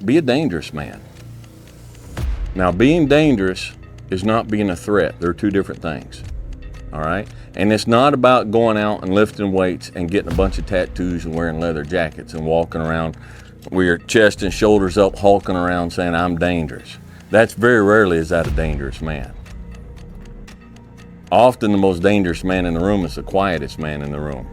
be a dangerous man. Now, being dangerous is not being a threat. They're two different things, all right? And it's not about going out and lifting weights and getting a bunch of tattoos and wearing leather jackets and walking around with your chest and shoulders up, hulking around saying, I'm dangerous. That's very rarely is that a dangerous man. Often the most dangerous man in the room is the quietest man in the room.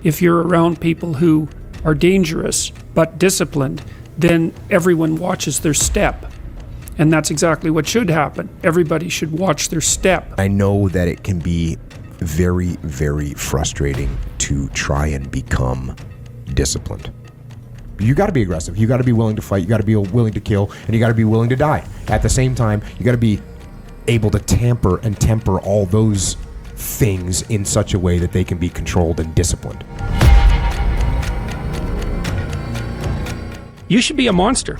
If you're around people who are dangerous but disciplined, then everyone watches their step. And that's exactly what should happen. Everybody should watch their step. I know that it can be very, very frustrating to try and become disciplined. You got to be aggressive. You got to be willing to fight. You got to be willing to kill, and you got to be willing to die. At the same time, you got to be able to temper all those things in such a way that they can be controlled and disciplined. You should be a monster.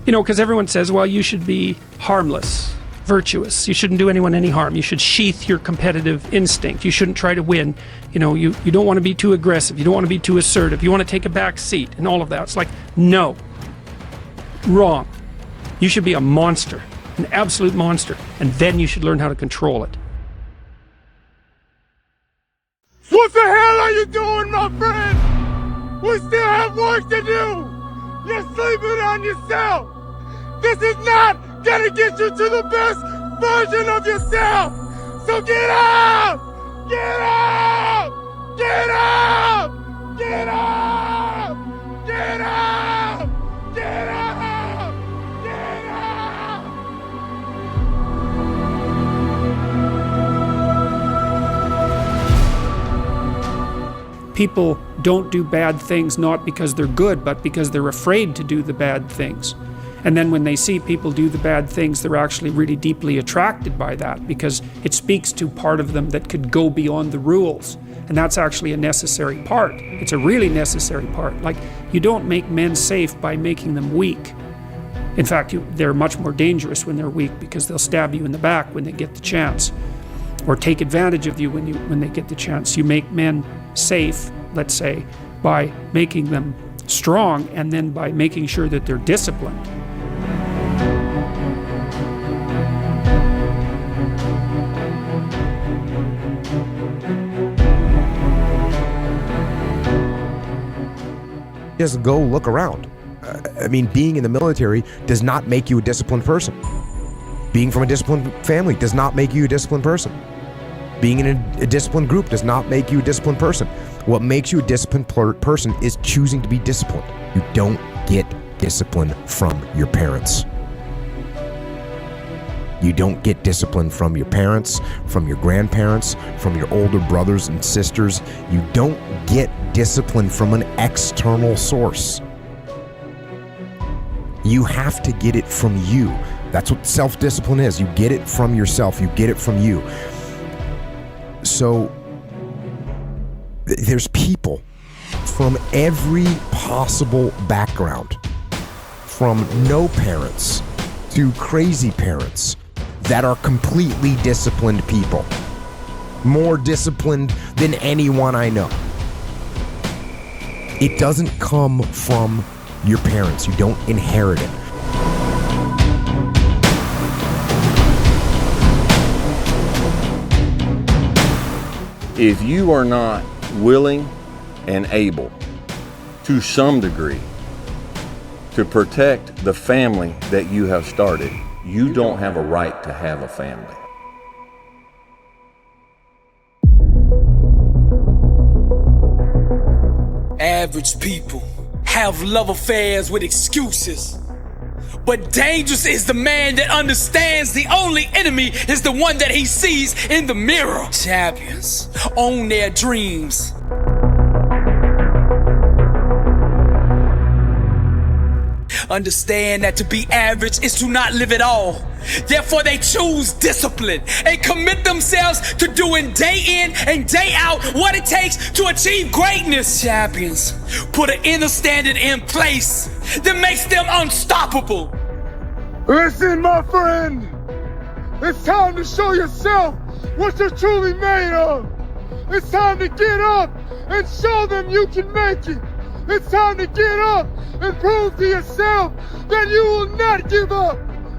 You know, because everyone says, well, you should be harmless, virtuous. You shouldn't do anyone any harm. You should sheath your competitive instinct. You shouldn't try to win. You know, you don't want to be too aggressive. You don't want to be too assertive. You want to take a back seat and all of that. It's like, no. Wrong. You should be a monster, an absolute monster. And then you should learn how to control it. What the hell are you doing, my friend? We still have work to do. You're sleeping on yourself. This is not gonna get you to the best version of yourself. So get up! Get up! Get up! Get up! Get up! Get up! Get up! People don't do bad things not because they're good, but because they're afraid to do the bad things. And then when they see people do the bad things, they're actually really deeply attracted by that because it speaks to part of them that could go beyond the rules. And that's actually a necessary part. It's a really necessary part. Like, you don't make men safe by making them weak. In fact, they're much more dangerous when they're weak because they'll stab you in the back when they get the chance, or take advantage of you when they get the chance. You make men safe, let's say, by making them strong and then by making sure that they're disciplined. Just go look around. I mean, being in the military does not make you a disciplined person. Being from a disciplined family does not make you a disciplined person. Being in a disciplined group does not make you a disciplined person. What makes you a disciplined person is choosing to be disciplined. You don't get discipline from your parents. You don't get discipline from your parents, from your grandparents, from your older brothers and sisters. You don't get discipline from an external source. You have to get it from you. That's what self-discipline is. You get it from yourself. You get it from you. So there's people from every possible background, from no parents to crazy parents, that are completely disciplined people. More disciplined than anyone I know. It doesn't come from your parents. You don't inherit it. If you are not willing and able, to some degree, to protect the family that you have started, you don't have a right to have a family. Average people have love affairs with excuses. But dangerous is the man that understands the only enemy is the one that he sees in the mirror. Champions own their dreams. Understand that to be average is to not live at all. Therefore, they choose discipline and commit themselves to doing day in and day out what it takes to achieve greatness. Champions put an inner standard in place that makes them unstoppable. Listen, my friend. It's time to show yourself what you're truly made of. It's time to get up and show them you can make it. It's time to get up and prove to yourself that you will not give up.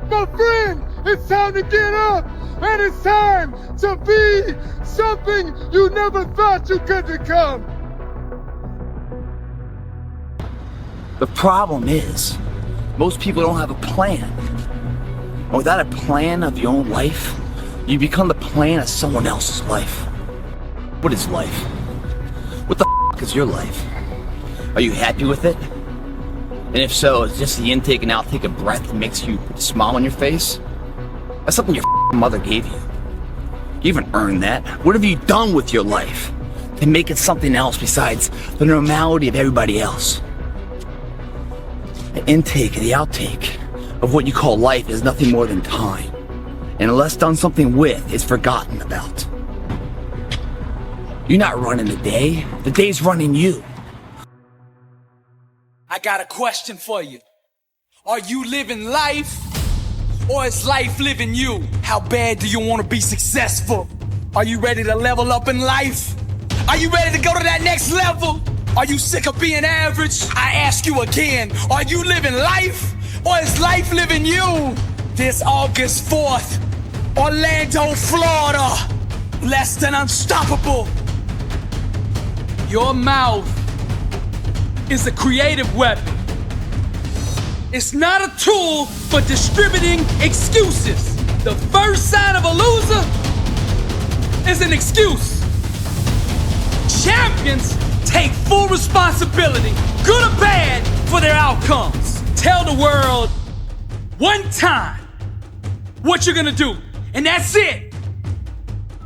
My friend, it's time to get up, and it's time to be something you never thought you could become. The problem is, most people don't have a plan. And without a plan of your own life, you become the plan of someone else's life. What is life? What the f*** is your life? Are you happy with it? And if so, is just the intake and outtake of breath that makes you put a smile on your face? That's something your f***ing mother gave you. You haven't earned that. What have you done with your life to make it something else besides the normality of everybody else? The intake and the outtake of what you call life is nothing more than time. And unless done something with, it's forgotten about. You're not running the day's running you. I got a question for you. Are you living life, or is life living you? How bad do you want to be successful? Are you ready to level up in life? Are you ready to go to that next level? Are you sick of being average? I ask you again, are you living life, or is life living you? This August 4th, Orlando, Florida, less than unstoppable. Your mouth is a creative weapon. It's not a tool for distributing excuses. The first sign of a loser is an excuse. Champions take full responsibility, good or bad, for their outcomes. Tell the world one time what you're gonna do, and that's it.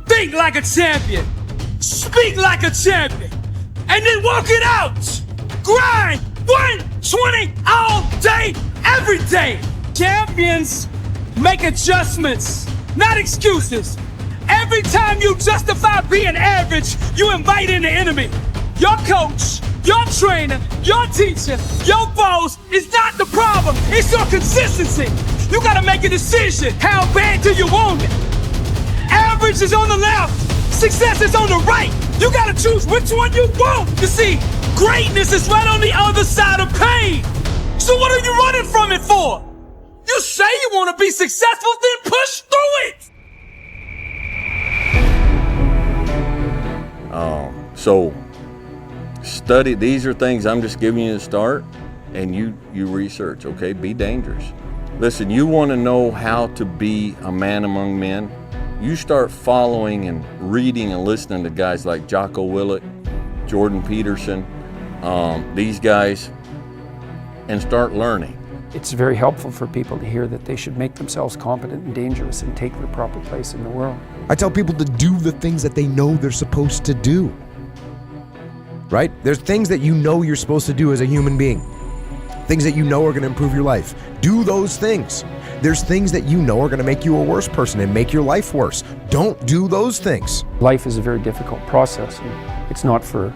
Think like a champion, speak like a champion, and then walk it out. Grind 120 all day, every day. Champions make adjustments, not excuses. Every time you justify being average, you invite in the enemy. Your coach, your trainer, your teacher, your boss is not the problem. It's your consistency. You gotta make a decision. How bad do you want it? Average is on the left, success is on the right. You gotta choose which one you want. You see, greatness is right on the other side of pain. So what are you running from it for? You say you want to be successful, then push through it. So study. These are things I'm just giving you to start, and you research. Okay, be dangerous. Listen, you want to know how to be a man among men? You start following and reading and listening to guys like Jocko Willink, Jordan Peterson, these guys, and start learning. It's very helpful for people to hear that they should make themselves competent and dangerous and take their proper place in the world. I tell people to do the things that they know they're supposed to do. Right? There's things that you know you're supposed to do as a human being. Things that you know are going to improve your life. Do those things. There's things that you know are going to make you a worse person and make your life worse. Don't do those things. Life is a very difficult process, and it's not for,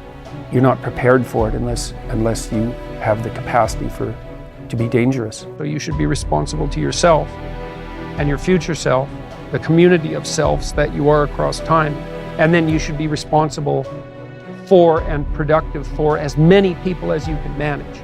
you're not prepared for it unless you have the capacity to be dangerous. So you should be responsible to yourself and your future self, the community of selves that you are across time, and then you should be responsible for and productive for as many people as you can manage.